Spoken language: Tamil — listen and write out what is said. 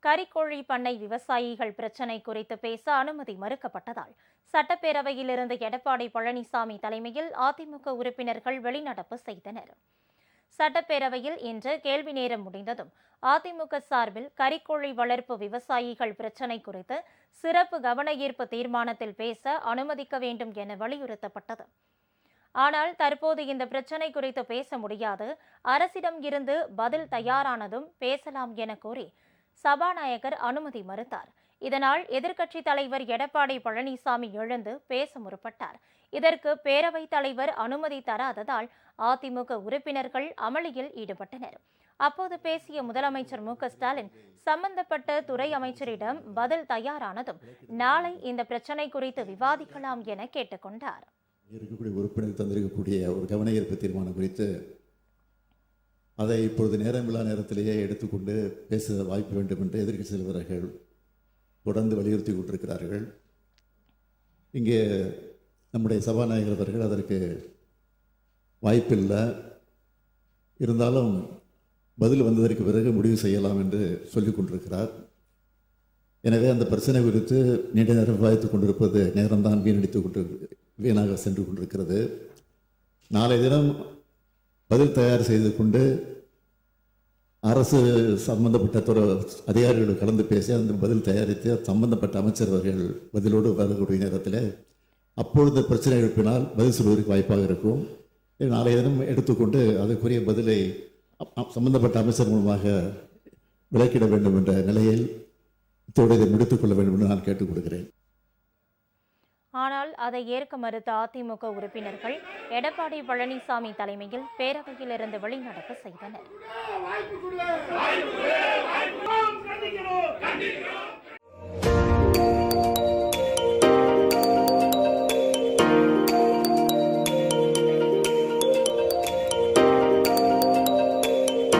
கறிக்கோழி பண்ணை விவசாயிகள் பிரச்சினை குறித்து பேச அனுமதி மறுக்கப்பட்டதால் சட்டப்பேரவையில் இருந்த எடப்பாடி பழனிசாமி தலைமையில் அதிமுக உறுப்பினர்கள் வெளிநடப்பு செய்தனர். சட்டப்பேரவையில் இன்று கேள்வி நேரம் முடிந்ததும் அதிமுக சார்பில் கறிக்கோழி வளர்ப்பு விவசாயிகள் பிரச்சினை குறித்து சிறப்பு கவன ஈர்ப்பு தீர்மானத்தில் பேச அனுமதிக்க வேண்டும் என வலியுறுத்தப்பட்டது. ஆனால் தற்போது இந்த பிரச்சினை குறித்து பேச முடியாது, அரசிடம் இருந்து பதில் தயாரானதும் பேசலாம் என கூறி சபாநாயகர் அனுமதி மறுத்தார். இதனால் எதிர்க்கட்சித் தலைவர் எடப்பாடி பழனிசாமி எழுந்து பேச முற்பட்டார். இதற்கு பேரவைத் தலைவர் அனுமதி தராததால் அதிமுக உறுப்பினர்கள் அமளியில் ஈடுபட்டனர். அப்போது பேசிய முதலமைச்சர் மு.க.ஸ்டாலின் சம்பந்தப்பட்ட துறை அமைச்சரிடம் பதில் தயாரானதும் நாளை இந்த பிரச்சினை குறித்து விவாதிக்கலாம் என கேட்டுக்கொண்டார். இருக்கக்கூடிய உறுப்பினர் தந்திருக்கக்கூடிய ஒரு கவன ஈர்ப்பு தீர்மானம் குறித்து அதை இப்பொழுது நேரமில்லா நேரத்திலேயே எடுத்துக்கொண்டு பேச வாய்ப்பு வேண்டும் என்று எதிர்க்கட்சி தலைவர்கள் தொடர்ந்து வலியுறுத்தி கொண்டிருக்கிறார்கள். இங்கே நம்முடைய சபாநாயகர் அவர்கள் அதற்கு வாய்ப்பில்லை, இருந்தாலும் பதில் வந்ததற்கு பிறகு முடிவு செய்யலாம் என்று சொல்லிக் கொண்டிருக்கிறார். எனவே அந்த பிரச்சனை குறித்து நீண்ட நேரம் விவாதித்துக் கொண்டிருப்பது நேரம்தான் வீணாக சென்று கொண்டிருக்கிறது. நாளை தினம் பதில் தயார் செய்து கொண்டு அரசு சம்பந்தப்பட்ட அதிகாரிகளோடு கலந்து பேசி அந்த பதில் தயாரித்து சம்பந்தப்பட்ட அமைச்சர் அவர்கள் பதிலோடு வரக்கூடிய நேரத்தில் அப்பொழுது பிரச்சனை எழுப்பினால் பதில் சொல்வதற்கு வாய்ப்பாக இருக்கும். நாளைய தினம் எடுத்துக்கொண்டு அதற்குரிய பதிலை சம்பந்தப்பட்ட அமைச்சர் மூலமாக விளக்கிட வேண்டும் என்ற நிலையில் இத்தோடு இதை முடித்துக் கொள்ள வேண்டும் என்று நான் கேட்டுக் கொடுக்கிறேன். ஆனால் அதை ஏற்க மறுத்த அதிமுக உறுப்பினர்கள் எடப்பாடி பழனிசாமி தலைமையில் பேரவையில் இருந்து வெளிநடப்பு செய்தனர்.